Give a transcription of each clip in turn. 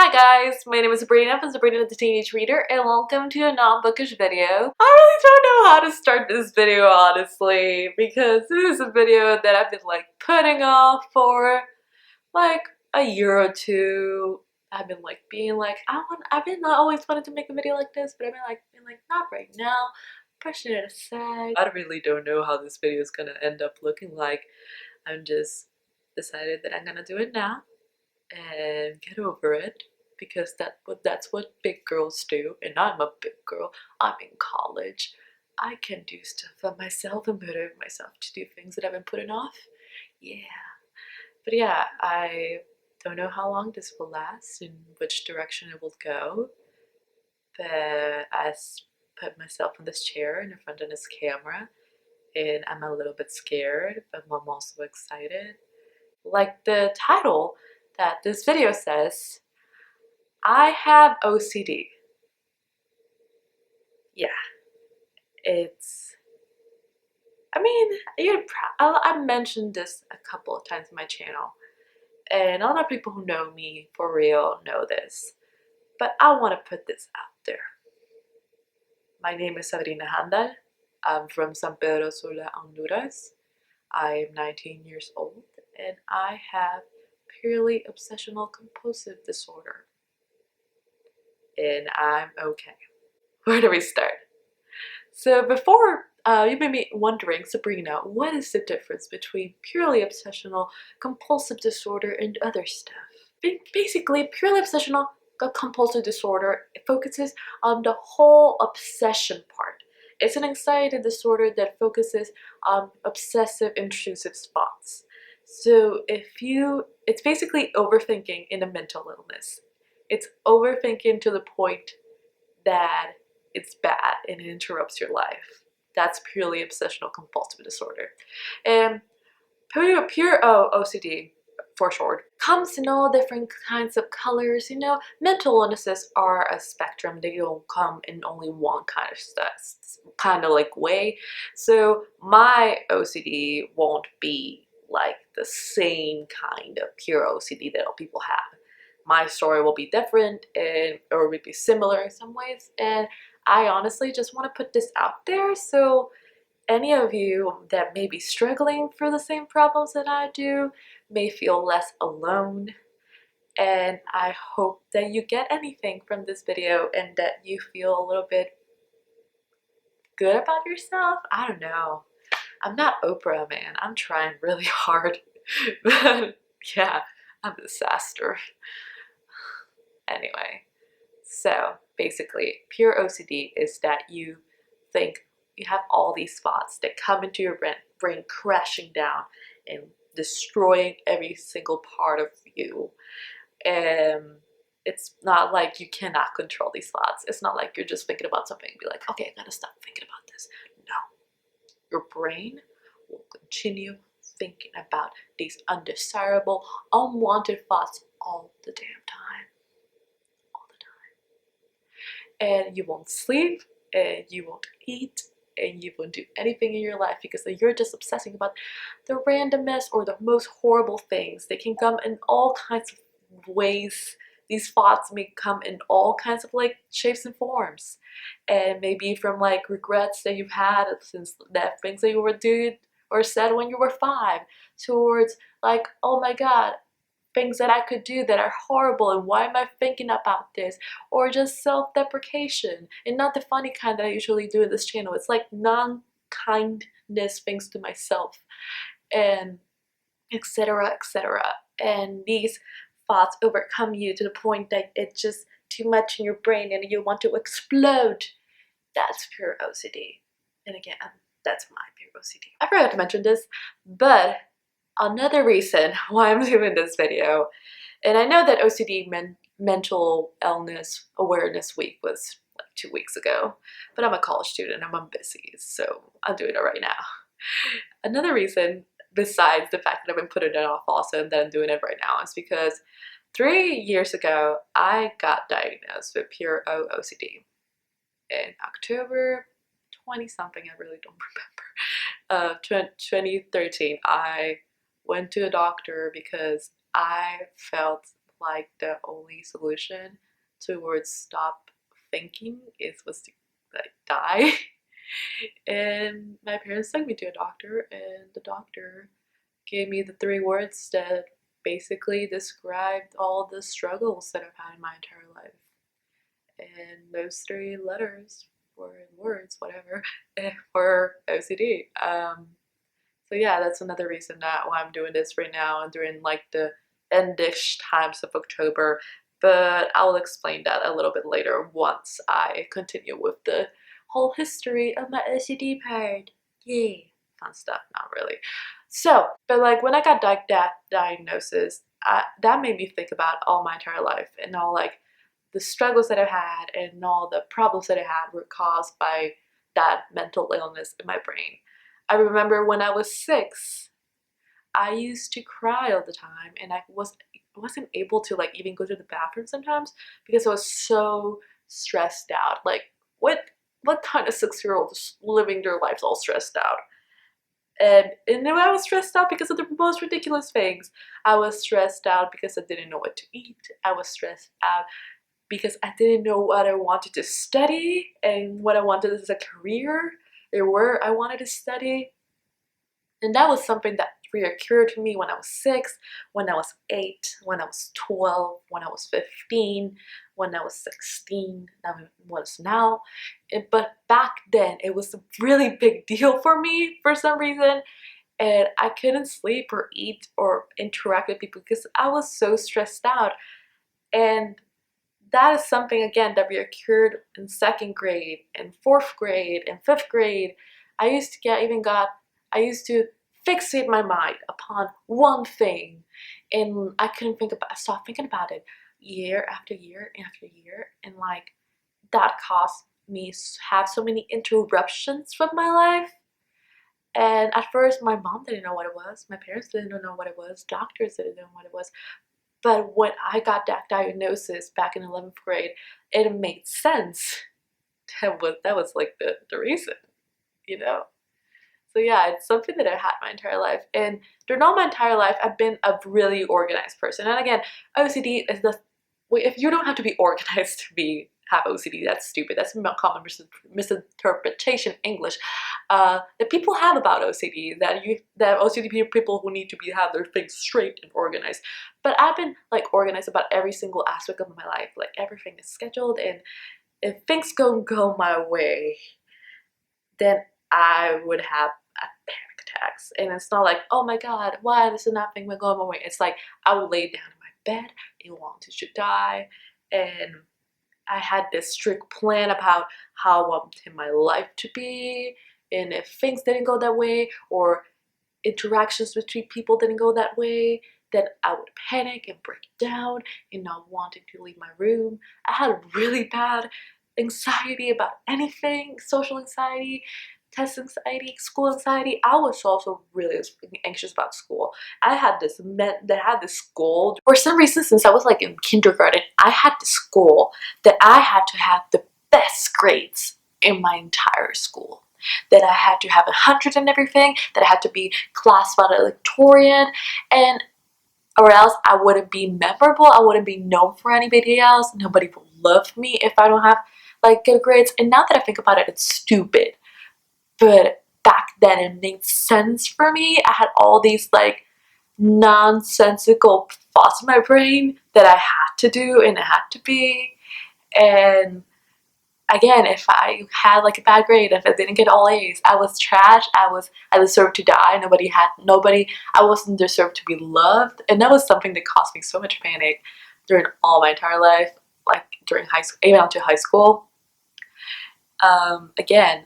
Hi guys, my name is Sabrina from Sabrina the Teenage Reader, and welcome to a non-bookish video. I really don't know how to start this video, honestly, because this is a video that I've been putting off for a year or two. I've been I've been not always wanted to make a video like this, but I've been not right now, pushing it aside. I really don't know how this video is gonna end up looking like. I'm just decided that I'm gonna do it now and get over it, because that's what big girls do, and I'm a big girl. I'm in college. I can do stuff for myself and motivate myself to do things that I've been putting off. Yeah. But yeah, I don't know how long this will last and which direction it will go, but put myself in this chair in front of this camera, and I'm a little bit scared, but I'm also excited. Like the title that this video says, I have OCD. Yeah, I've mentioned this a couple of times on my channel, and a lot of people who know me for real know this, but I want to put this out there. My name is Sabrina Handal. I'm from San Pedro Sula, Honduras. I am 19 years old, and I have purely obsessional compulsive disorder. And I'm okay. Where do we start? So before, you may be wondering, Sabrina, what is the difference between purely obsessional compulsive disorder and other stuff? Basically, purely obsessional compulsive disorder, it focuses on the whole obsession part. It's an anxiety disorder that focuses on obsessive intrusive thoughts. So it's basically overthinking in a mental illness. It's overthinking to the point that it's bad and it interrupts your life. That's purely obsessional compulsive disorder. And pure OCD, for short, comes in all different kinds of colors. Mental illnesses are a spectrum. They don't come in only one kind of way. So my OCD won't be like the same kind of pure OCD that people have. My story will be different, or will be similar in some ways, and I honestly just want to put this out there so any of you that may be struggling for the same problems that I do may feel less alone. And I hope that you get anything from this video and that you feel a little bit good about yourself. I don't know. I'm not Oprah, man. I'm trying really hard. But yeah, I'm a disaster. Anyway, so basically, pure OCD is that you think you have all these thoughts that come into your brain crashing down and destroying every single part of you. And it's not like you cannot control these thoughts. It's not like you're just thinking about something and be like, okay, I gotta stop thinking about this. No. Your brain will continue thinking about these undesirable, unwanted thoughts all the damn time. And you won't sleep, and you won't eat, and you won't do anything in your life because you're just obsessing about the randomness or the most horrible things. They can come in all kinds of ways. These thoughts may come in all kinds of shapes and forms, and maybe from regrets that you've had since that things that you were doing or said when you were 5, towards oh my god, things that I could do that are horrible, and why am I thinking about this? Or just self-deprecation, and not the funny kind that I usually do in this channel. It's non-kindness things to myself, and etc, etc. And these thoughts overcome you to the point that it's just too much in your brain and you want to explode. That's pure OCD. And again, that's my pure OCD. I forgot to mention this, but another reason why I'm doing this video, and I know that OCD Mental Illness Awareness Week was 2 weeks ago, but I'm a college student and I'm busy, so I'm doing it right now. Another reason, besides the fact that I've been putting it off also and that I'm doing it right now, is because 3 years ago I got diagnosed with pure OCD in October 20 something, I really don't remember, 2013. I went to a doctor because I felt like the only solution towards stop thinking was to like die. And my parents took me to a doctor, and the doctor gave me the 3 words that basically described all the struggles that I've had in my entire life. And those 3 letters or words, whatever, were OCD. So yeah, that's another reason that why I'm doing this right now and during like the endish times of October. But I will explain that a little bit later once I continue with the whole history of my OCD part. Yay, fun stuff, not really. So, but like when I got that diagnosis, that made me think about all my entire life and all like the struggles that I had and all the problems that I had were caused by that mental illness in my brain. I remember when I was 6, I used to cry all the time, and I wasn't able to like even go to the bathroom sometimes because I was so stressed out. Like what kind of 6-year-old is living their lives all stressed out? And then I was stressed out because of the most ridiculous things. I was stressed out because I didn't know what to eat. I was stressed out because I didn't know what I wanted to study and what I wanted as a career, or where I wanted to study. And that was something that reoccurred to me when I was 6, when I was 8, when I was 12, when I was 15, when I was 16, that was now. But back then, it was a really big deal for me for some reason. And I couldn't sleep or eat or interact with people because I was so stressed out. And that is something, again, that reoccurred in 2nd grade and 4th grade and 5th grade. I used to fixate my mind upon one thing, and I couldn't stop thinking about it year after year after year, and like that caused me to have so many interruptions from my life. And at first, my mom didn't know what it was, my parents didn't know what it was, doctors didn't know what it was. But when I got that diagnosis back in 11th grade, it made sense. That was like the reason, you know? So yeah, it's something that I've had my entire life. And during all my entire life, I've been a really organized person. And again, OCD is if you don't have to be organized to have OCD, that's stupid. That's a common misinterpretation English that people have about OCD, that OCD people who need to have their things straight and organized. But I've been like organized about every single aspect of my life. Like everything is scheduled, and if things don't go my way, then I would have a panic attacks. And it's not like, oh my god, why this is nothing will go my way. It's like I would lay down in my bed and want to die. And I had this strict plan about how I wanted my life to be. And if things didn't go that way, or interactions between people didn't go that way, then I would panic and break down and not wanting to leave my room. I had really bad anxiety about anything, social anxiety, test anxiety, school anxiety. I was also really anxious about school. I had this goal. For some reason, since I was like in kindergarten, I had this goal that I had to have the best grades in my entire school. That I had to have 100 and everything, that I had to be class valedictorian, and or else I wouldn't be memorable, I wouldn't be known for anybody else, nobody will love me if I don't have like good grades. And now that I think about it, it's stupid. But back then it made sense for me. I had all these like nonsensical thoughts in my brain that I had to do and I had to be. And again, if I had like a bad grade, if I didn't get all A's, I was trash. I deserved to die. I wasn't deserved to be loved. And that was something that caused me so much panic during all my entire life, like during high school, even onto high school. Again,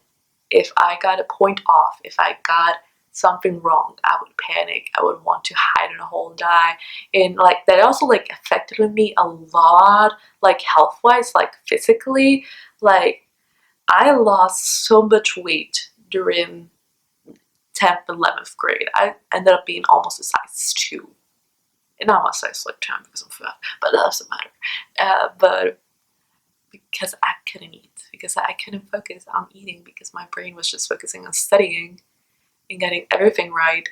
if I got a point off, if I got something wrong, I would panic. I would want to hide in a hole and die. And like that also like affected me a lot, like health-wise, like physically. Like I lost so much weight during 10th, 11th grade. I ended up being almost a size 2. And now I'm a size like 10 because I'm fat, but that doesn't matter. But because I couldn't eat, because I couldn't focus on eating, because my brain was just focusing on studying and getting everything right.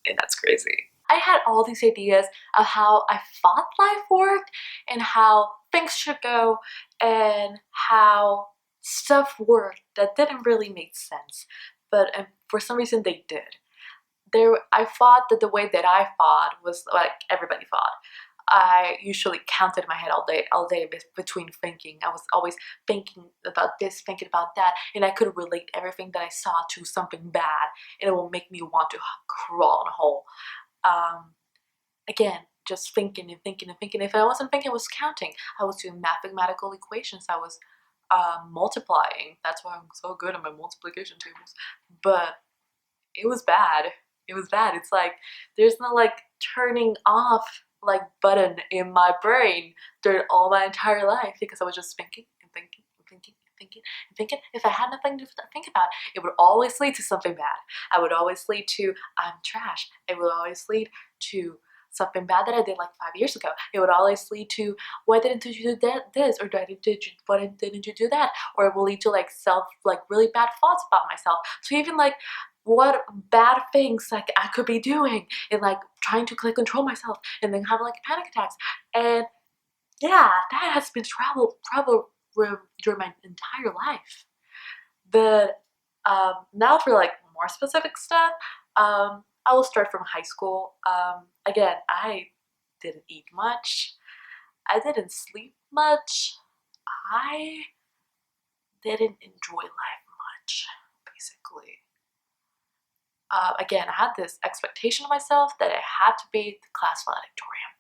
And that's crazy. I had all these ideas of how I thought life worked and how things should go and how stuff worked that didn't really make sense, but for some reason they did. I thought that the way that I thought was like everybody thought. I usually counted in my head all day between thinking. I was always thinking about this, thinking about that, and I could relate everything that I saw to something bad, and it will make me want to crawl in a hole. Um, Again, just thinking and thinking and thinking. If I wasn't thinking, I was counting. I was doing mathematical equations. I was multiplying. That's why I'm so good at my multiplication tables. But it was bad. It was bad. It's like there's no like turning off like button in my brain during all my entire life because I was just thinking and thinking and thinking and thinking and thinking. If I had nothing to think about, it would always lead to something bad. I would always lead to I'm trash. It would always lead to something bad that I did like 5 years ago. It would always lead to why didn't you do this, or why didn't you do that, or it will lead to like really bad thoughts about myself. So even like what bad things like I could be doing and like trying to like control myself and then having like panic attacks. And yeah, that has been trouble during my entire life. But now for like more specific stuff, I will start from high school. Again, I didn't eat much. I didn't sleep much. I didn't enjoy life much, basically. Again, I had this expectation of myself that I had to be the class valedictorian.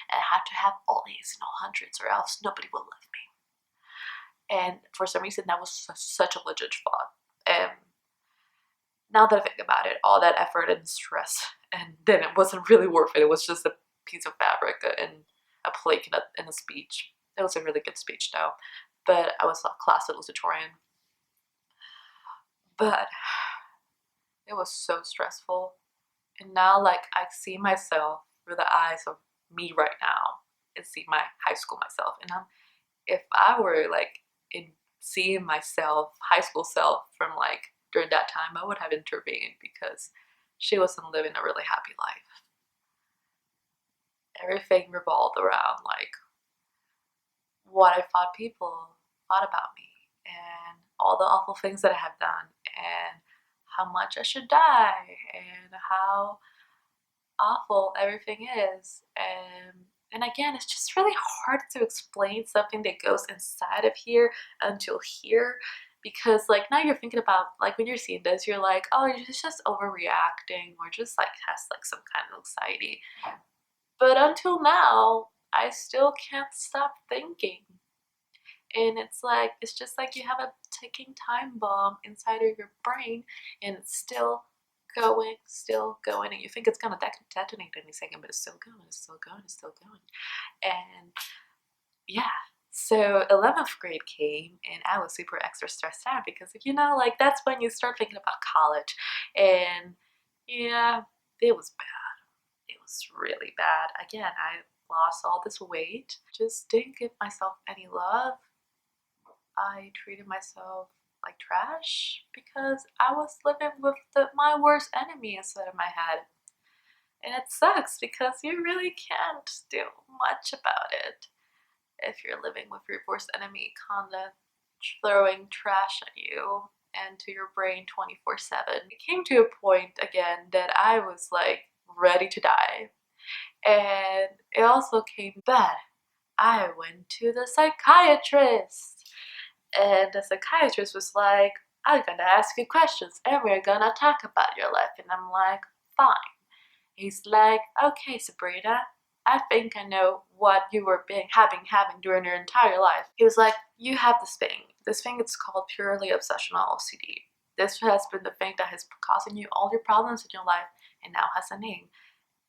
And I had to have all A's and all hundreds or else nobody would love me. And for some reason, that was such a legit thought. And now that I think about it, all that effort and stress, and then it wasn't really worth it. It was just a piece of fabric and a plaque and a speech. It was a really good speech though. But I was a class valedictorian. But it was so stressful. And now like I see myself through the eyes of me right now and see my high school myself. And if I were like in seeing myself, high school self from like during that time, I would have intervened because she wasn't living a really happy life. Everything revolved around like what I thought people thought about me and all the awful things that I have done and how much I should die and how awful everything is. And again, it's just really hard to explain something that goes inside of here until here, because like now you're thinking about like when you're seeing this, you're like, oh, you're just overreacting or just like has like some kind of anxiety. But until now, I still can't stop thinking. And it's just like you have a ticking time bomb inside of your brain and it's still going, and you think it's gonna detonate any second, but it's still going, it's still going, it's still going. And yeah, so 11th grade came and I was super extra stressed out because like that's when you start thinking about college. And yeah, it was bad. It was really bad. Again, I lost all this weight, just didn't give myself any love. I treated myself like trash because I was living with my worst enemy inside of my head. And it sucks because you really can't do much about it if you're living with your worst enemy kinda throwing trash at you and to your brain 24/7. It came to a point again that I was like ready to die. And it also came bad. I went to the psychiatrist. And the psychiatrist was like, I'm gonna ask you questions and we're gonna talk about your life. And I'm like, fine. He's like, okay, Sabrina, I think I know what you were having during your entire life. He was like, you have this thing. This thing is called purely obsessional OCD. This has been the thing that has been causing you all your problems in your life and now has a name.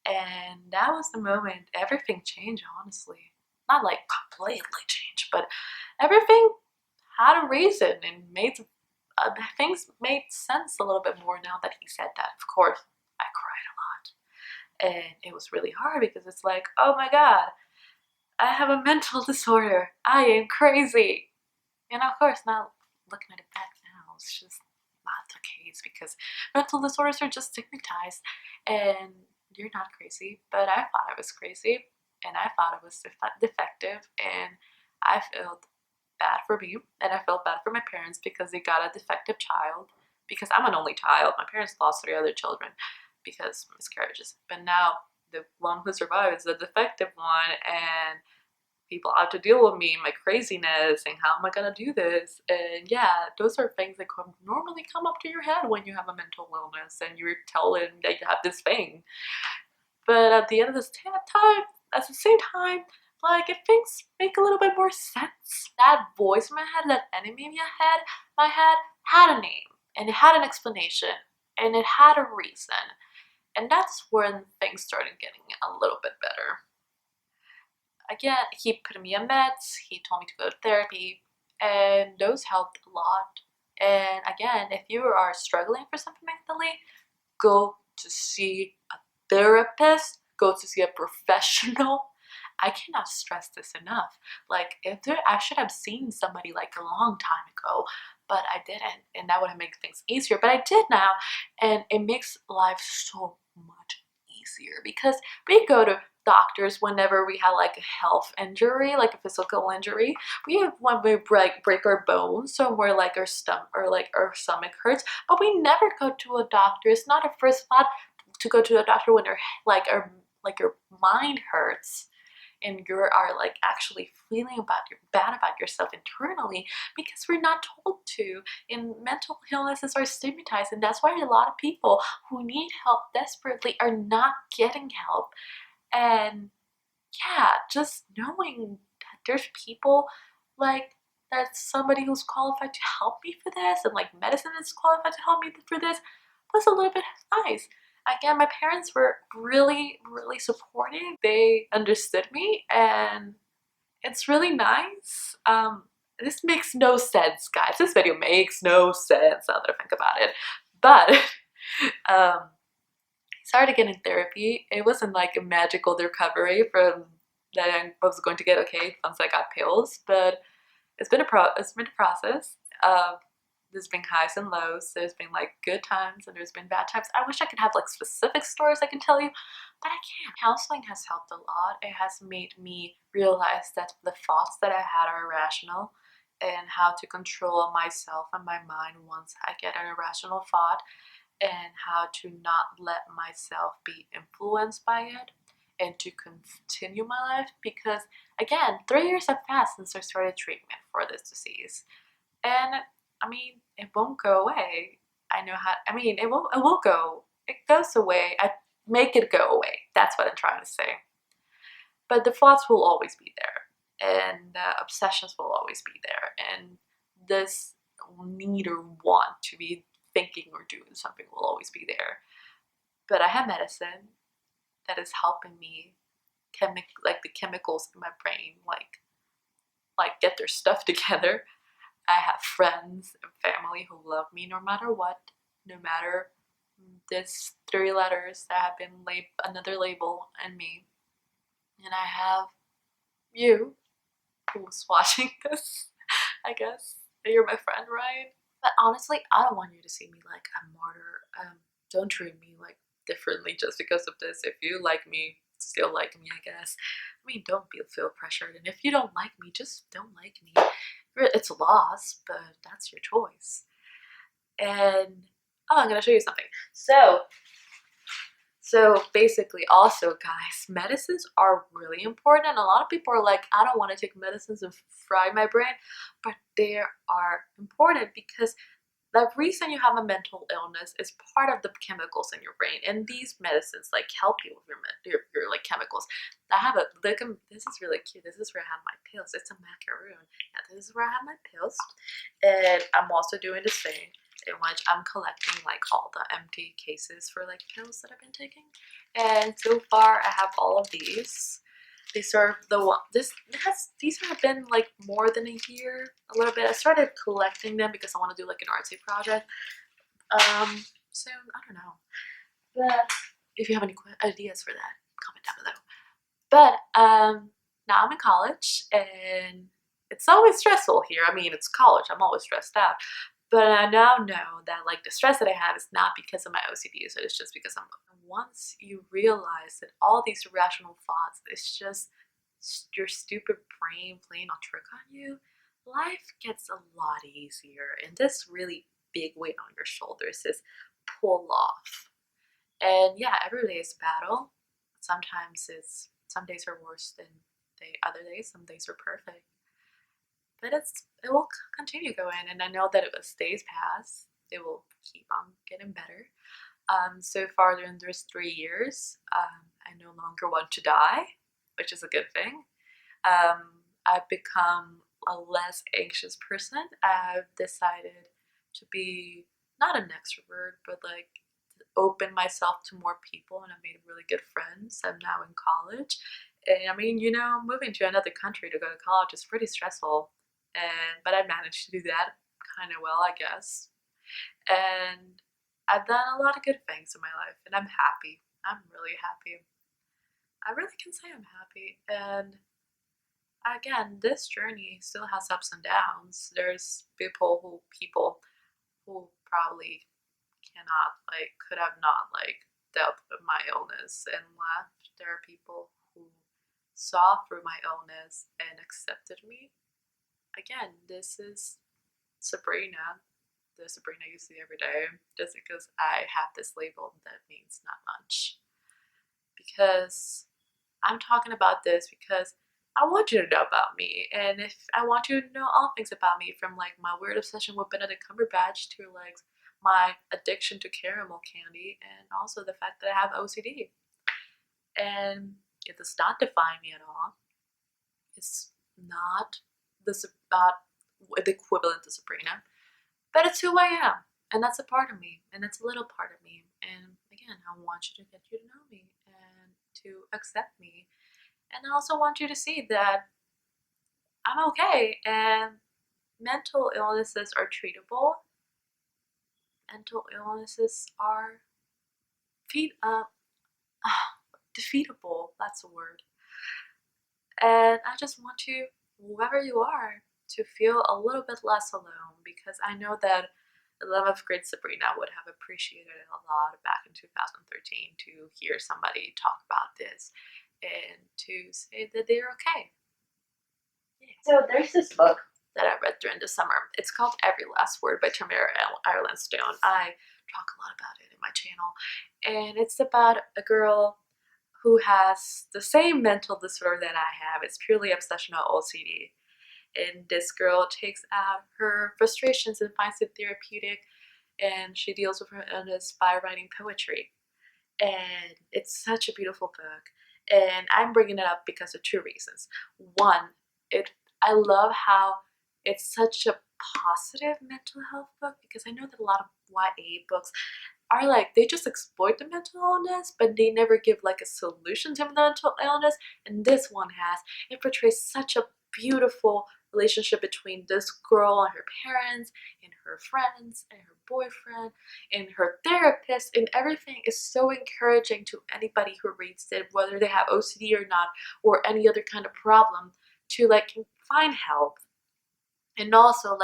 And that was the moment everything changed, honestly. Not like completely changed, but everything had a reason and things made sense a little bit more now that he said that. Of course, I cried a lot. And it was really hard because it's like, oh my god, I have a mental disorder. I am crazy. And of course, now looking at it back now, it's just not the case because mental disorders are just stigmatized. And you're not crazy, but I thought I was crazy, and I thought I was defective, and I felt bad for me, and I felt bad for my parents because they got a defective child, because I'm an only child. My parents lost 3 other children because miscarriages, but now the one who survived is the defective one, and people have to deal with me, my craziness, and how am I gonna do this? And yeah, those are things that normally come up to your head when you have a mental illness and you're telling that you have this thing. But at the end of this time, at the same time, like, if things make a little bit more sense, that voice in my head, that enemy in my head had a name, and it had an explanation, and it had a reason. And that's when things started getting a little bit better. Again, he put me on meds, he told me to go to therapy, and those helped a lot. And again, if you are struggling for something mentally, go to see a therapist, go to see a professional. I cannot stress this enough. Like, I should have seen somebody like a long time ago, but I didn't, and that would have made things easier. But I did now, and it makes life so much easier because we go to doctors whenever we have like a health injury, like a physical injury. When we break our bones, so we're like our stomach hurts, but we never go to a doctor. It's not our first thought to go to a doctor when your mind hurts and you are like actually feeling bad about yourself internally, because we're not told to. And mental illnesses are stigmatized, and that's why a lot of people who need help desperately are not getting help. And yeah, just knowing that there's people like that's somebody who's qualified to help me for this, and like medicine is qualified to help me for this, was a little bit nice. Again, my parents were really, really supportive. They understood me, and it's really nice. This makes no sense, guys. This video makes no sense now that I think about it. But started getting therapy. It wasn't like a magical recovery from that I was going to get okay once I got pills, but it's been a process. There's been highs and lows. There's been like good times and there's been bad times. I wish I could have like specific stories I can tell you, but I can't. Counseling has helped a lot. It has made me realize that the thoughts that I had are irrational, and how to control myself and my mind once I get an irrational thought, and how to not let myself be influenced by it, and to continue my life. Because again, 3 years have passed since I started treatment for this disease, and I mean, it won't go away. It will go. It goes away. I make it go away. That's what I'm trying to say. But the thoughts will always be there, and the obsessions will always be there, and this need or want to be thinking or doing something will always be there. But I have medicine that is helping me like the chemicals in my brain like get their stuff together. I have friends and family who love me no matter what, no matter this 3 letters that have been another label in me. And I have you who's watching this. I guess you're my friend, right? But honestly, I don't want you to see me like a martyr. Don't treat me like differently just because of this. If you like me, still like me, I guess. I mean, don't feel pressured. And if you don't like me, just don't like me. It's a loss, but that's your choice. And I'm gonna show you something. So basically, also guys, medicines are really important. A lot of people are like, I don't want to take medicines and fry my brain, but they are important because the reason you have a mental illness is part of the chemicals in your brain, and these medicines like help you with your like chemicals. I have a look. This is really cute. This is where I have my pills. It's a macaroon. Yeah, this is where I have my pills, and I'm also doing this thing in which I'm collecting like all the empty cases for like pills that I've been taking, and so far I have all of these. These are these have been like more than a year, a little bit. I started collecting them because I want to do like an artsy project soon. I don't know, but if you have any ideas for that, comment down below. But now I'm in college, and it's always stressful here. I mean, it's college. I'm always stressed out, But I now know that like the stress that I have is not because of my OCD, so it's just because I'm. Once you realize that all these irrational thoughts, it's just your stupid brain playing a trick on you, life gets a lot easier. And this really big weight on your shoulders is pull off. And yeah, every day is a battle. Sometimes some days are worse than other days. Some days are perfect. But it will continue going, and I know that as days pass, it will keep on getting better. So far during those 3 years, I no longer want to die, which is a good thing. I've become a less anxious person. I've decided to be not an extrovert, but like open myself to more people, and I made really good friends. I'm now in college, and I mean, moving to another country to go to college is pretty stressful, but I managed to do that kind of well, I guess. And I've done a lot of good things in my life, and I'm happy. I'm really happy. I really can say I'm happy. And again, this journey still has ups and downs. There's people who probably cannot could have not dealt with my illness and left. There are people who saw through my illness and accepted me. Again, this is Sabrina, the Sabrina you see every day. Just because I have this label, that means not much. Because I'm talking about this because I want you to know about me, and if I want you to know all things about me, from like my weird obsession with Benedict Cumberbatch to like my addiction to caramel candy, and also the fact that I have OCD. And it does not define me at all. It's not not the equivalent to Sabrina, but it's who I am, and that's a part of me, and that's a little part of me. And again, I want you to get you to know me and to accept me, and I also want you to see that I'm okay, and mental illnesses are treatable. Mental illnesses are feed up defeatable. That's a word. And I just want you, whoever you are, to feel a little bit less alone, because I know that 11th grade Sabrina would have appreciated it a lot back in 2013 to hear somebody talk about this and to say that they're okay. Yeah. So there's this book that I read during the summer. It's called Every Last Word by Tamara Ireland Stone. I talk a lot about it in my channel. And it's about a girl who has the same mental disorder that I have. It's purely obsessional OCD. And this girl takes out her frustrations and finds it therapeutic, and she deals with her illness by writing poetry. And it's such a beautiful book. And I'm bringing it up because of two reasons. One, I love how it's such a positive mental health book, because I know that a lot of YA books are they just exploit the mental illness, but they never give a solution to the mental illness. And this one has. It portrays such a beautiful relationship between this girl and her parents and her friends and her boyfriend and her therapist, and everything is so encouraging to anybody who reads it, whether they have OCD or not, or any other kind of problem, to find help. And also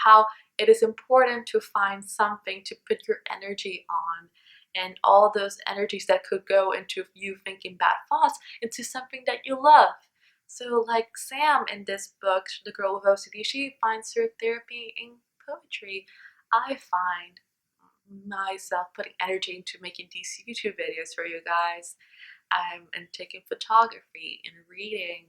how it is important to find something to put your energy on, and all those energies that could go into you thinking bad thoughts into something that you love. So Sam in this book, the girl with OCD, she finds her therapy in poetry. I find myself putting energy into making these YouTube videos for you guys. I'm taking photography and reading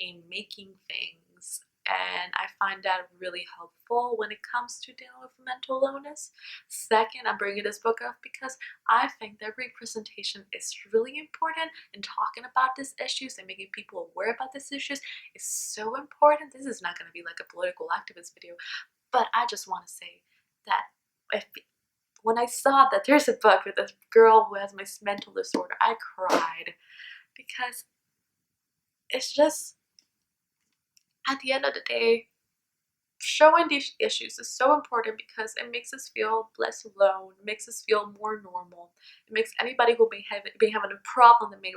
and making things, and I find that really helpful when it comes to dealing with mental illness. Second, I'm bringing this book up because I think that representation is really important, and talking about these issues and making people aware about these issues is so important. This is not going to be like a political activist video, but I just want to say that when I saw that there's a book with a girl who has my mental disorder, I cried, because it's just, at the end of the day, showing these issues is so important, because it makes us feel less alone, it makes us feel more normal. It makes anybody who may having a problem that may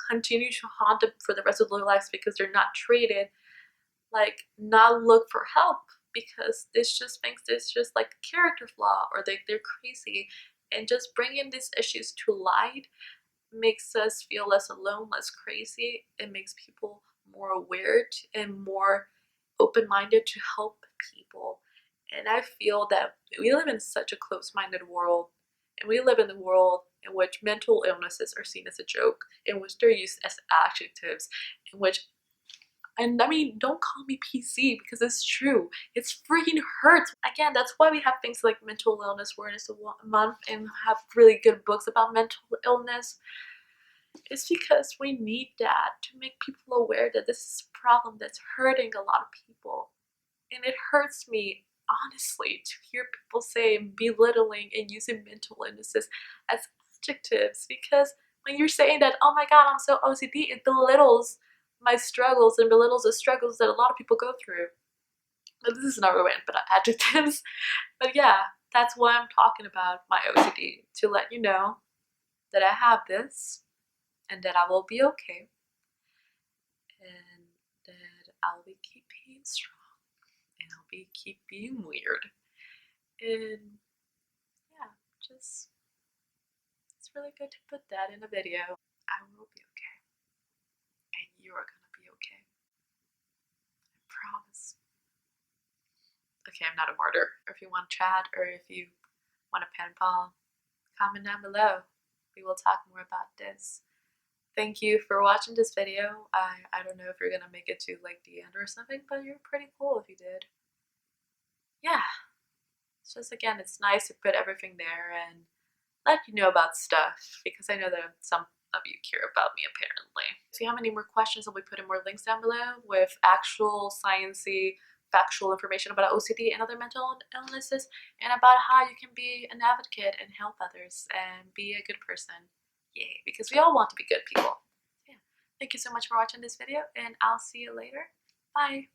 continue to haunt them for the rest of their lives because they're not treated, not look for help, because this just thinks it's just like a character flaw or they're crazy. And just bringing these issues to light makes us feel less alone, less crazy. It makes people more aware and more open-minded to help people. And I feel that we live in such a close-minded world, and we live in a world in which mental illnesses are seen as a joke, in which they're used as adjectives, in which, and I mean, don't call me PC because it's true. It's freaking hurts. Again, that's why we have things like Mental Illness Awareness Month and have really good books about mental illness. It's because we need that to make people aware that this is a problem that's hurting a lot of people. And it hurts me, honestly, to hear people say belittling and using mental illnesses as adjectives, because when you're saying that, oh my god, I'm so OCD, it belittles my struggles and belittles the struggles that a lot of people go through. But this is not rant about adjectives. But yeah, that's why I'm talking about my OCD, to let you know that I have this and that I will be okay and that I'll be keep being strong and I'll be keep being weird. And yeah, just it's really good to put that in a video. I will be okay. And you're gonna be okay. I promise. Okay, I'm not a martyr. Or if you want to chat or if you want a pen pal, comment down below. We will talk more about this. Thank you for watching this video. I don't know if you're gonna make it to like the end or something, but you're pretty cool if you did. Yeah. It's just, again, it's nice to put everything there and let you know about stuff, because I know that some of you care about me apparently. If you have any more questions, I'll be putting more links down below with actual sciencey, factual information about OCD and other mental illnesses, and about how you can be an advocate and help others and be a good person. Yay, because we all want to be good people. Yeah. Thank you so much for watching this video, and I'll see you later. Bye.